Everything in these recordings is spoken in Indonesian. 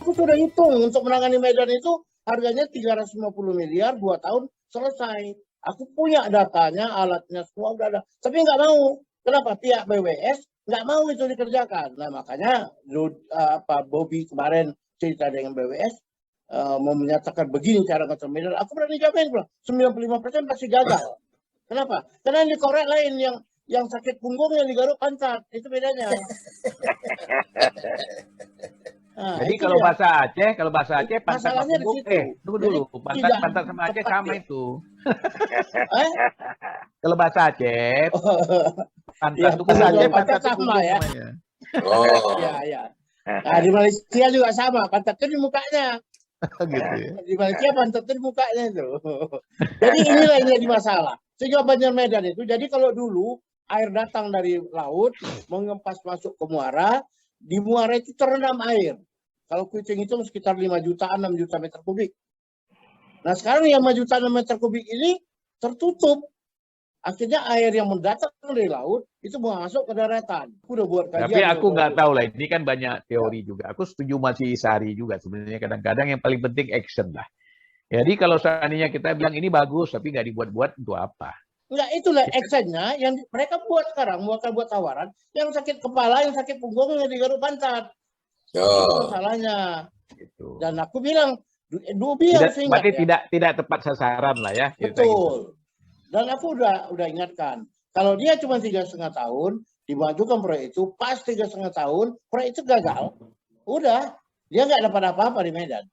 aku sudah hitung untuk menangani Medan itu harganya 350 miliar 2 tahun selesai. Aku punya datanya, alatnya semua udah ada. Tapi nggak mau. Kenapa? Pihak BWS nggak mau itu dikerjakan. Nah makanya Bobby kemarin cerita dengan BWS mau menyatakan begini cara ngatur Medan. Aku berani jamin 95% pasti gagal. Kenapa? Karena di korek lain yang sakit punggung yang digaruk pantat. Itu bedanya. Nah, jadi kalau bahasa Aceh pantat sama punggung, tunggu dulu, pantat sama Aceh sama ya. Itu. Kalau bahasa Aceh, pantat itu kan Aceh, pantat sama ya. Ya. Nah, di Malaysia juga sama, pantatnya di mukanya. Gitu ya. Di Malaysia pantatnya di mukanya itu. Jadi inilah yang jadi masalah. Sehingga Banjir Medan itu, jadi kalau dulu air datang dari laut, mengempas masuk ke muara, di muara itu terendam air. Kalau kucing itu sekitar 5 jutaan, 6 juta meter kubik. Nah sekarang yang 5 juta 6 meter kubik ini tertutup. Akhirnya air yang mendatang dari laut itu mau masuk ke daratan. Aku udah buat kajian. Tapi aku nggak tahu lah, ini kan banyak teori juga. Aku setuju masih Sari juga sebenarnya. Kadang-kadang yang paling penting action lah. Jadi kalau seandainya kita bilang ini bagus, tapi nggak dibuat-buat, untuk apa? Enggak, itulah actionnya yang mereka buat sekarang. Buat tawaran. Yang sakit kepala, yang sakit punggung, yang digaruk pantat. Itu masalahnya. Gitu. Dan aku bilang, Dubi harus ingat. Berarti tidak tepat sasaran lah ya. Betul. Gitu. Dan aku udah ingatkan. Kalau dia cuma 3,5 tahun, dimajukan proyek itu, pas 3,5 tahun, proyek itu gagal. Udah, dia nggak dapat apa-apa di Medan.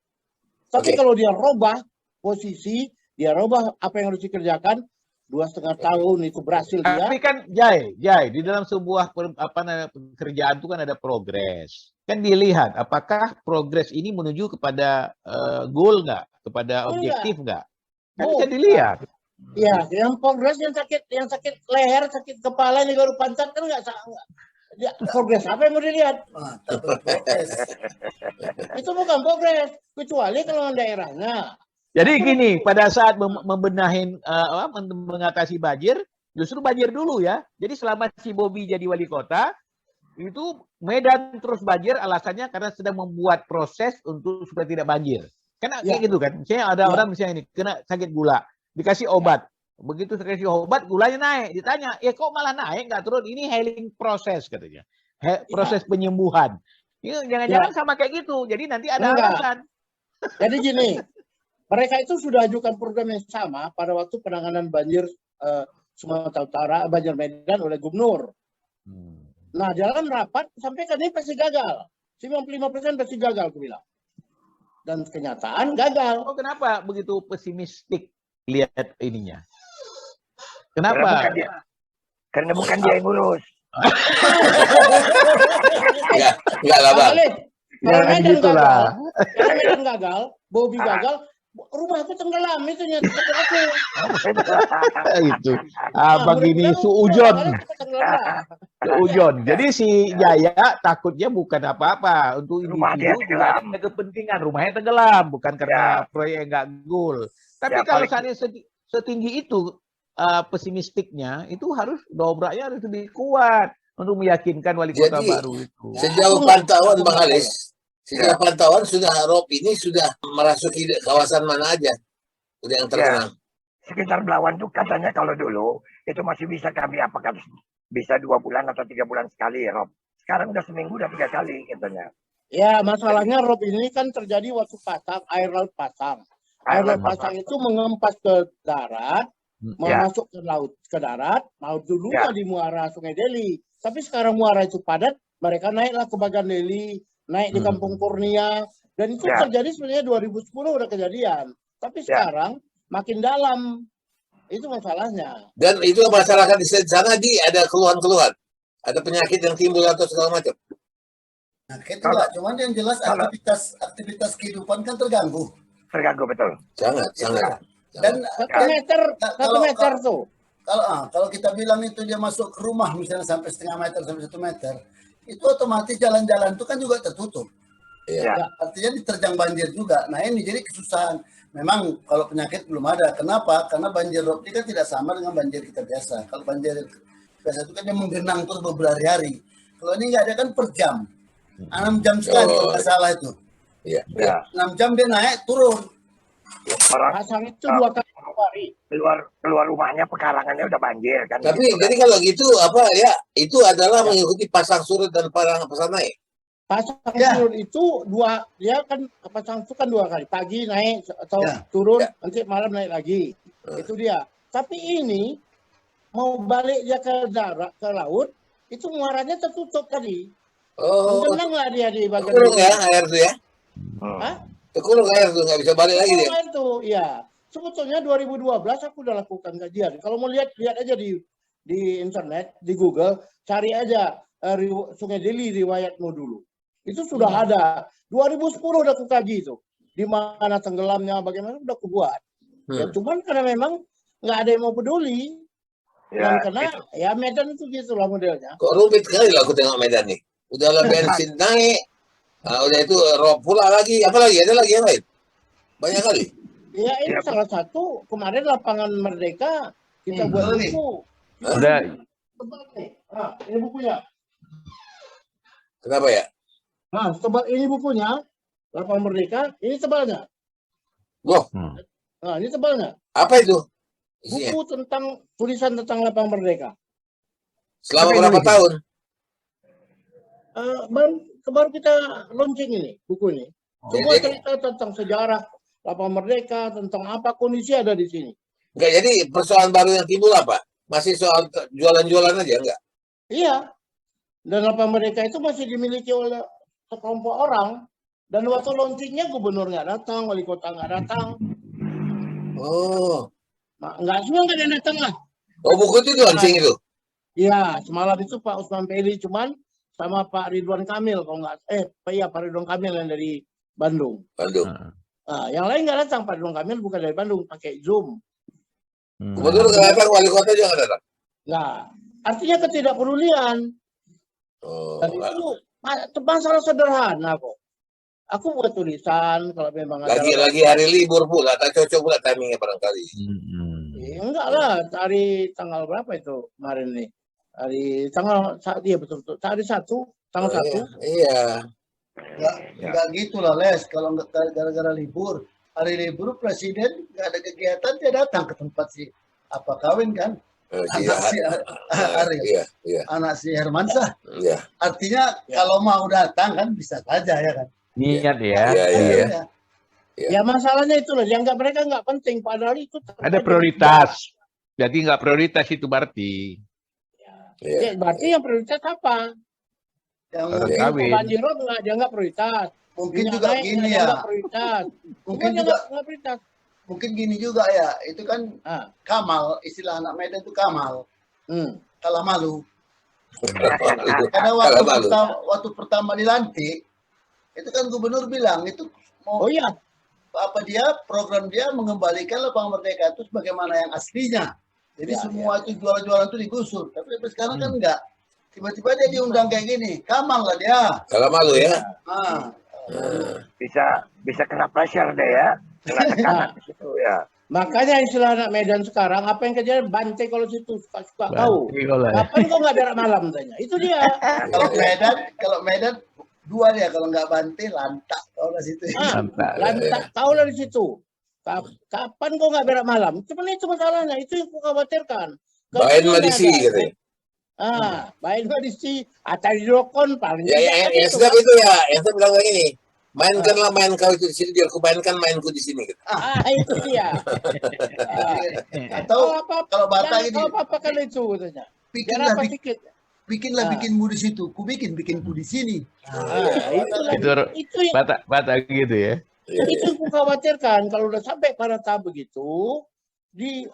Tapi kalau dia robah posisi, dia robah apa yang harus dikerjakan, 2,5 tahun itu berhasil dia. Tapi kan Jai, di dalam sebuah pekerjaan itu kan ada progres. Kan dilihat apakah progres ini menuju kepada goal nggak, kepada objektif nggak? Kan bisa dilihat. Ya, yang progres yang sakit leher, sakit kepala, yang garuk pantat kan nggak progres apa yang mau dilihat? Itu bukan progres, kecuali kalau daerahnya. Jadi gini, pada saat membenahin mengatasi banjir, justru banjir dulu ya. Jadi selama si Bobby jadi wali kota, itu Medan terus banjir alasannya karena sedang membuat proses untuk supaya tidak banjir. Karena kayak gitu kan. Misalnya ada orang misalnya ini kena sakit gula, dikasih obat. Begitu dikasih obat, gulanya naik. Ditanya, kok malah naik nggak turun? Ini healing proses katanya. Proses penyembuhan. Jangan-jangan sama kayak gitu. Jadi nanti ada alasan. Jadi gini, mereka itu sudah ajukan program yang sama pada waktu penanganan banjir Sumatera Utara, banjir Medan oleh gubernur. Nah, dalam rapat sampaikan ini pasti gagal. 95% pasti gagal, aku bilang. Dan kenyataan gagal. Oh, kenapa begitu pesimistik lihat ininya? Kenapa? Karena bukan dia yang ngurus. Enggak lah, Bang. Kalau Medan gagal, Bobby gagal, rumahku tenggelam itu nyata aku. Itu. Abang ini suujon. Jadi si Jaya takutnya bukan apa-apa untuk individu juga ada kepentingan rumahnya tenggelam, bukan karena proyek nggak goal. Tapi kalau seandainya setinggi itu pesimistiknya, itu harus dobraknya harus lebih kuat untuk meyakinkan wali kota baru itu. Sejauh pantauan Bang Alis, sejauh pantauan sudah rob ini sudah merasuki kawasan mana aja? Udah yang terkenal. Sekitar Belawan tuh katanya kalau dulu itu masih bisa kami apakah bisa 2 bulan atau 3 bulan sekali ya rob. Sekarang udah seminggu udah 3 kali katanya. Ya masalahnya rob ini kan terjadi waktu pasang, air laut pasang. Air laut pasang itu mengempas ke darat, masuk ke laut, ke darat, mau dulu di muara Sungai Deli. Tapi sekarang muara itu padat, mereka naiklah ke Bagan Deli, naik di Kampung Kurnia, dan itu terjadi sebenarnya 2010 udah kejadian. Tapi sekarang makin dalam, itu masalahnya. Dan itu masyarakat di sana ada keluhan-keluhan, ada penyakit yang timbul atau segala macam. Nah, itu lah, cuman yang jelas aktivitas kehidupan kan terganggu. Terganggu betul. Sangat. Dan 1 meter tuh. Kalau kita bilang itu dia masuk ke rumah misalnya sampai 0,5 meter sampai 1 meter, itu otomatis jalan-jalan itu kan juga tertutup. Artinya diterjang banjir juga. Nah ini jadi kesusahan. Memang kalau penyakit belum ada. Kenapa? Karena banjir rob ini kan tidak sama dengan banjir kita biasa. Kalau banjir biasa itu kan dia menggenang terus beberapa hari. Kalau ini nggak ada kan per jam. 6 jam sekali kalau nggak salah itu. Iya. Ya. 6 jam dia naik turun. Orang Pasang itu 2 kali hari. keluar rumahnya pekarangannya udah banjir kan. Tapi gitu, jadi kan. kalau gitu apa ya? Itu adalah mengikuti pasang surut dan pasang naik. Pasang Ya. surut itu dia kan pasang itu kan 2 kali, pagi naik atau Ya. turun, Ya. nanti malam naik lagi. Itu dia. Tapi ini mau balik dia ke darat, ke laut, itu muaranya tertutup tadi. Oh, Menggenanglah dia di bagian terkurung ya bawah. air tuh ya? Hah? Terkurung air tuh nggak bisa balik lagi dia. Itu, ya. Sebetulnya 2012 aku udah lakukan kajian. Kalau mau lihat aja di internet, di Google, cari aja Sungai Deli riwayatmu dulu. Itu sudah ada. 2010 udah aku kaji itu. Di mana tenggelamnya, bagaimana udah aku buat. Ya cuman karena memang nggak ada yang mau peduli. Ya, Dan karena ya Medan itu gitu lah modelnya. Kok rumit kali lah aku tengok Medan nih. Udahlah bensin naik, udah itu rob pula lagi. Apa lagi? Ada lagi yang lain? Banyak kali. Ya ini salah satu kemarin lapangan Merdeka kita buat betul nih. buku. Udah. Tebal nih. Nah, ini bukunya. Kenapa ya? Nah, tebal ini bukunya. Lapangan Merdeka, ini tebalnya. Loh, Nah, ini tebalnya. apa itu? Isinya? Buku tentang tulisan tentang Lapangan Merdeka. Selama Apa berapa itu? tahun? Baru kita launching ini, buku ini. Semua Jadi- cerita tentang sejarah Lapangan Merdeka, tentang apa kondisi ada di sini. Enggak, jadi persoalan baru yang timbul apa? Masih soal jualan-jualan aja enggak? Iya. Dan Lapangan Merdeka itu masih dimiliki oleh sekelompok orang. Dan waktu launchingnya gubernur nggak datang, wali kota nggak datang. Oh. Nggak semua nggak ada yang datang lah. Oh, buku itu launching itu. Iya, semalam itu Pak Usman Peli cuman sama Pak Ridwan Kamil kalau nggak Pak Ridwan Kamil yang dari Bandung. Bandung. Nah, yang lain nggak datang. Pak Ridwan Kamil bukan dari Bandung, pakai Zoom. Gubernur nggak datang, wali kota juga nggak datang. Nah, artinya ketidakpedulian. Oh. Dan itu masalah sederhana kok. Aku buat tulisan kalau memang ada. Lagi hari libur pula, tak cocok pula timingnya barangkali. Enggak lah, hari tanggal berapa itu kemarin nih? Hari tanggal dia betul-betul hari 1, tanggal 1. Iya. Enggak gitu lah Les, kalau nggak gara-gara libur. Hari libur presiden nggak ada kegiatan dia datang ke tempat si apa kawin kan? Anak si Arief, Iya. anak si Hermansyah. Iya. Artinya kalau mau datang kan bisa saja ya kan? Niat ya. Iya. Ya masalahnya itu loh, dianggap mereka nggak penting padahal itu Ada prioritas. Jadi nggak prioritas itu berarti. Iya. Ya, berarti yang prioritas apa? Yang Orang mungkin, kawin. Banjir nggak dianggap prioritas. mungkin Minyak juga naik gini nggak ya. dianggap prioritas. Mungkin Semuanya juga nggak prioritas. mungkin gini juga ya. Itu kan Ah, Kamal, istilah anak Medan itu Kamal, kalah malu. Karena Karena waktu pertama dilantik, itu kan gubernur bilang itu mau Oh iya, program dia mengembalikan Lapangan Merdeka itu sebagaimana yang aslinya. Jadi Ya, semua itu jualan-jualan itu digusur. Tapi sampai sekarang kan enggak. Tiba-tiba dia diundang kayak gini, Kamal lah dia. kalau malu ya. Ah, bisa kena pressure deh ya. Kena tekanan di situ ya. makanya istilah anak Medan sekarang apa yang kejadian bantai kalau situ suka tahu. Berarti kalau ya. Kapan kok nggak berak malam tanya? Itu dia. kalau Medan dua dia, kalau nggak bantai lantak kalau di situ. Mantap. Lantak tahu lah di situ. Kapan kok nggak berak malam? Cuman itu masalahnya, itu yang aku khawatirkan. Bain madisi katanya. Bain madisi, atau dirokon paling. Ya, yang sedap itu ya, yang saya bilang kayak gini. Mainkanlah main kau itu di sini, biar aku mainkan mainku di sini. Gitu. Itu dia. Atau kalau Batak ini, apa kan itu katanya. bikinlah Jangan apa sedikit. bikinmu di situ, bikinmu di sini. Itu yang Batak gitu ya. itu aku khawatirkan kalau udah sampai pada tahap begitu,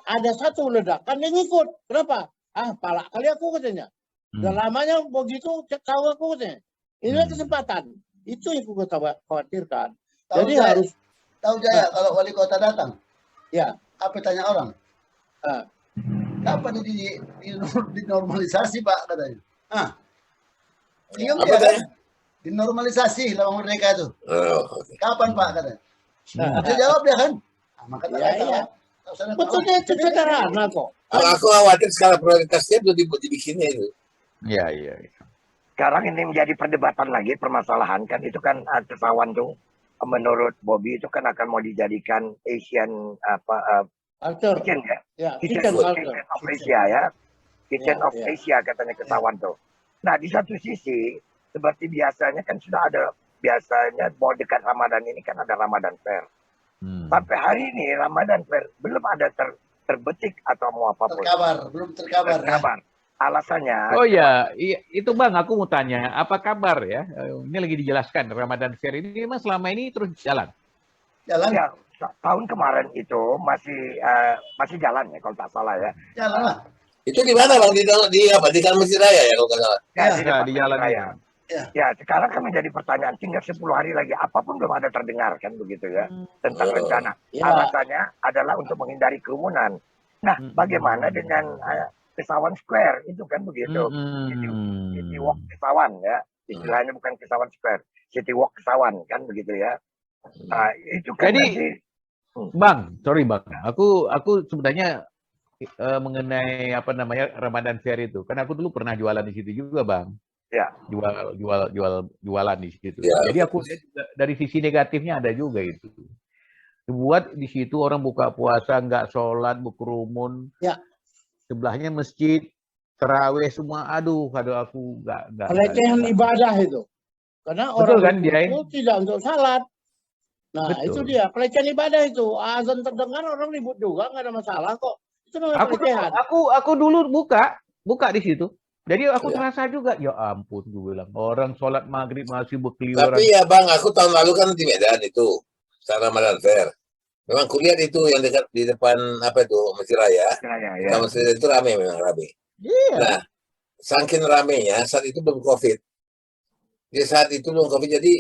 ada satu ledakan yang ngikut. Kenapa? Palak kali aku katanya. Udah lamanya begitu tahu aku katanya. Inilah kesempatan. Itu yang aku khawatirkan. Jadi harus tahu Jaya kalau wali kota datang. Ya. Apa tanya orang? Kapan dinormalisasi Pak katanya? Bingung dia kan? Dinormalisasi Lapangan Merdeka itu. Kapan Pak katanya? Dia jawab dia kan? Maka iya. Betulnya itu sederhana kok. Kalau aku khawatir skala prioritasnya belum dibikinnya itu. Iya. Sekarang ini menjadi perdebatan lagi, permasalahan kan itu kan pesawat tuh menurut Bobby itu kan akan mau dijadikan Asian Culture. kitchen ya. Ya, Kitchen kitchen culture. of Asia ya. Kitchen Ya, of ya. Asia katanya ketahuan tuh. Nah di satu sisi seperti biasanya kan sudah ada biasanya mau dekat Ramadan ini kan ada Ramadan Fair. Sampai hari ini Ramadan Fair belum ada terbetik atau mau apapun. Belum terkabar. Terkabar. Alasannya. Oh ya, itu Bang, aku mau tanya, apa kabar ya? Ini lagi dijelaskan Ramadan Fair ini memang selama ini terus jalan. Jalan. Ya, tahun kemarin itu masih jalan ya kalau tak salah ya. Jalan lah. Itu di mana Bang? Di apa? Di Masjid Raya ya kalau nggak salah. Ya, Di jalan raya. Ya. Ya, sekarang kan menjadi pertanyaan, tinggal 10 hari lagi, apapun belum ada terdengar kan begitu ya, tentang rencana. Ya. Alasannya adalah untuk menghindari kerumunan. Nah, bagaimana dengan Kesawan Square, itu kan begitu. City Walk Kesawan ya, istilahnya bukan Kesawan Square, City Walk Kesawan kan begitu ya. Nah, itu kan Jadi, Bang, sorry Bang, aku sebenarnya mengenai apa namanya Ramadan Fair itu, kan aku dulu pernah jualan di situ juga Bang. ya, Jualan di situ. Ya. Jadi aku lihat dari sisi negatifnya ada juga itu. Buat di situ orang buka puasa nggak sholat, berkerumun. Ya. Sebelahnya masjid, terawih semua. Aduh aku nggak. Pelecehan ibadah itu. Karena Betul orang kan, Jay? itu tidak untuk salat. Nah, Betul. itu dia pelecehan ibadah itu. Azan terdengar orang ribut juga, nggak ada masalah kok. Itu namanya pelecehan. Aku dulu buka di situ. Jadi aku Ya. terasa juga, ya ampun, gue bilang orang sholat maghrib masih berkeliaran. Tapi ya Bang, aku tahun lalu kan di Medan itu, secara Ramadan Fair. Memang kulihat itu yang dekat di depan apa itu Masjid Raya. ya. Masjid itu ramai, memang ramai. Iya. Nah, saking ramainya saat itu belum COVID. Di saat itu belum COVID, jadi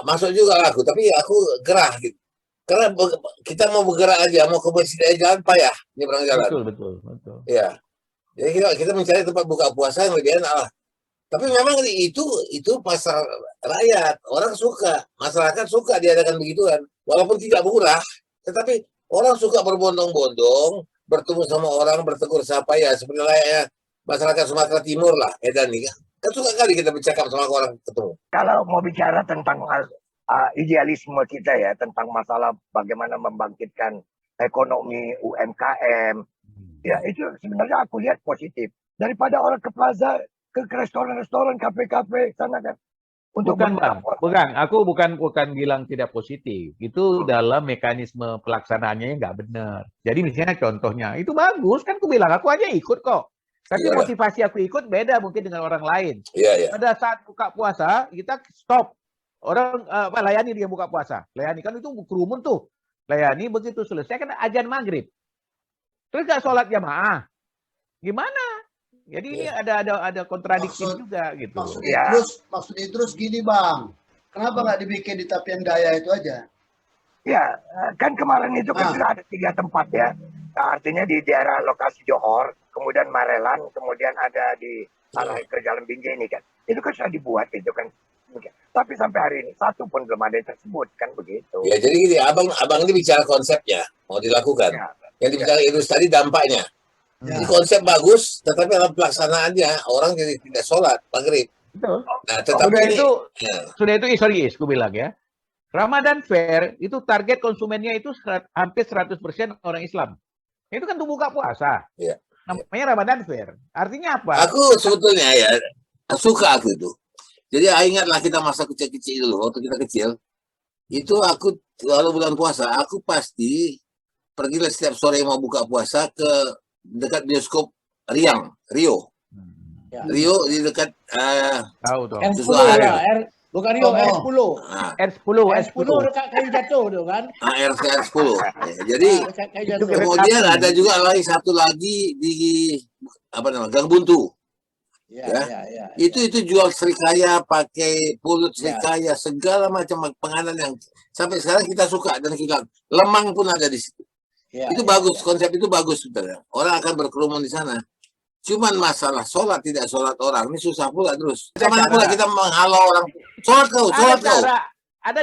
masuk juga aku, tapi aku gerah gitu. Karena kita mau bergerak aja, mau ke masjid aja jalan payah, nyebrang jalan. Betul. Iya. Jadi kita mencari tempat buka puasa yang lebih enak lah. Tapi memang itu pasar rakyat, orang suka, masyarakat suka diadakan begituan, walaupun tidak murah, tetapi orang suka berbondong-bondong, bertemu sama orang, bertegur sapa ya, seperti layaknya masyarakat Sumatera Timur lah, Edan nih kan suka kali kita bercakap sama orang ketemu. Kalau mau bicara tentang idealisme kita ya, tentang masalah bagaimana membangkitkan ekonomi UMKM, ya itu sebenarnya aku lihat positif. Daripada orang ke plaza, ke restoran-restoran, kafe-kafe sana kan. Bukan, aku bukan bilang tidak positif. Itu dalam mekanisme pelaksanaannya nggak benar. Jadi misalnya contohnya, itu bagus kan aku bilang, aku aja ikut kok. Tapi motivasi aku ikut beda mungkin dengan orang lain. Iya. Pada saat buka puasa, kita stop. Orang layani dia buka puasa. Layani kan itu kerumun tuh. Layani begitu selesai kan azan maghrib. Terus nggak sholat jamaah. Gimana? Jadi ini ada kontradiksi juga gitu. Maksudnya terus gini Bang. Kenapa nggak dibikin di Tapian Daya itu aja? Ya, kan kemarin itu kan sudah ada 3 tempat ya. Nah, artinya di daerah lokasi Johor, kemudian Marelan, kemudian ada di arah ke Jalan Binjai ini kan. Itu kan sudah dibuat itu kan. Tapi sampai hari ini satu pun belum ada yang tersebut kan begitu. Ya jadi gini, abang ini bicara konsepnya mau dilakukan. Ya. Yang dibicara Idrus tadi dampaknya. Ya. Ini konsep bagus, tetapi dalam pelaksanaannya orang jadi tidak sholat maghrib. Betul. Nah, tetapi Sudah itu sorry, aku bilang ya. Ramadan Fair itu target konsumennya itu hampir 100% orang Islam. Itu kan untuk buka puasa. Iya. Namanya Ramadan Fair. Artinya apa? Aku sebetulnya ya suka aku itu. Jadi ingatlah kita masa kecil-kecil dulu, waktu kita kecil. Itu aku kalau bulan puasa, aku pasti pergi setiap sore mau buka puasa ke dekat bioskop Rio. Ya. Rio di dekat Tahu tuh. R10 ya, bukan Rio, R10. R10 dekat kayu jatuh tuh kan. R10. Ya, jadi Dekat kayu jatuh. kemudian ada juga satu lagi di apa namanya Gang Buntu. Ya. Itu jual serikaya, pakai pulut serikaya, segala macam penganan yang sampai sekarang kita suka dan kita lemang pun ada di situ. Itu bagus, konsep itu bagus sebenarnya. Orang akan berkerumun di sana. Cuman masalah sholat tidak sholat orang ini susah pula terus. Bagaimana pula kita menghalau orang sholat kau. Ada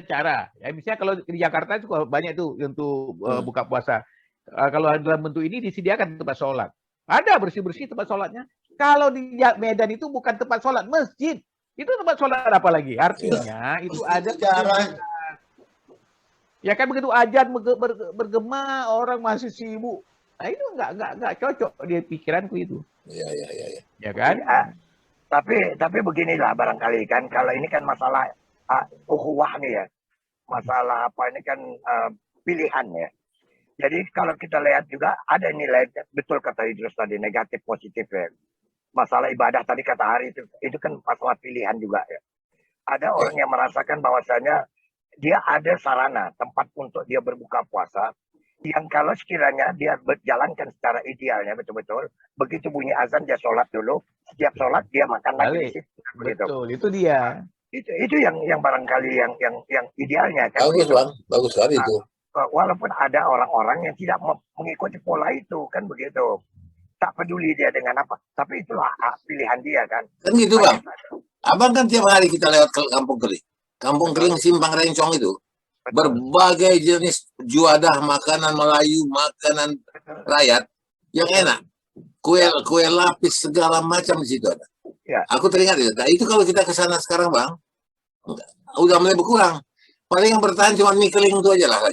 cara. Ya misalnya kalau di Jakarta itu banyak tuh untuk buka puasa. Kalau dalam bentuk ini disediakan tempat sholat. Ada bersih-bersih tempat sholatnya. Kalau di Medan itu bukan tempat sholat, masjid. Itu tempat sholat apa lagi? Artinya itu ada sejarah. ya kan begitu ajan bergema orang masih sibuk. Nah itu nggak cocok di pikiranku itu. Iya. Ya kan? Tapi beginilah barangkali kan, kalau ini kan masalah ukhuwah nih ya, masalah apa ini kan pilihan ya. Jadi kalau kita lihat juga ada nilai, betul kata Idrus tadi, negatif positif ya. Masalah ibadah tadi kata Hari itu kan masalah pilihan juga ya. Ada orang yang merasakan bahwasanya dia ada sarana tempat untuk dia berbuka puasa yang kalau sekiranya dia berjalankan secara idealnya betul-betul, begitu bunyi azan dia sholat dulu, setiap sholat dia makan lagi di situ. Betul, itu dia. Itu yang barangkali yang idealnya kan. Bagus bang, bagus sekali itu. Walaupun ada orang-orang yang tidak mengikuti pola itu kan begitu, tak peduli dia dengan apa, tapi itulah pilihan dia kan. Kan gitu bang. Abang kan tiap hari kita lewat ke Kampung Kering Simpang Rencong itu. Berbagai jenis juadah makanan Melayu, makanan rakyat yang enak. Kue lapis segala macam di situ ada. Ya. Aku teringat itu. Nah, itu kalau kita ke sana sekarang bang, udah mulai berkurang. Paling yang bertahan cuma mie keling itu aja lah.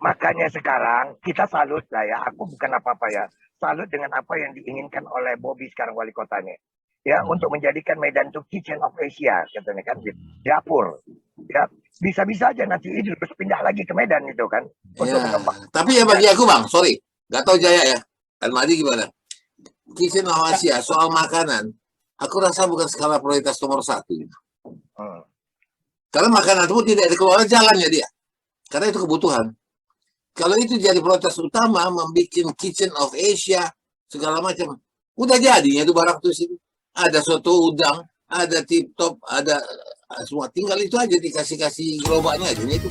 Makanya sekarang kita salut lah ya. Aku bukan apa-apa ya. Salut dengan apa yang diinginkan oleh Bobby sekarang wali kotanya. Ya, untuk menjadikan Medan itu Kitchen of Asia, katanya kan, dapur. Ya, bisa-bisa aja nanti Idrus pindah lagi ke Medan itu kan. Untuk mengembang. Tapi ya bagi aku bang, sorry, nggak tahu Jaya ya. Dan Madi gimana? Kitchen of Asia soal makanan, aku rasa bukan skala prioritas nomor 1. Karena makanan itu tidak dikelola jalannya dia. Karena itu kebutuhan. Kalau itu jadi prioritas utama, membuat Kitchen of Asia segala macam, udah jadinya itu barang tuh situ. Ada soto udang, ada tip top, ada semua. Tinggal itu aja dikasih gerobaknya aja itu.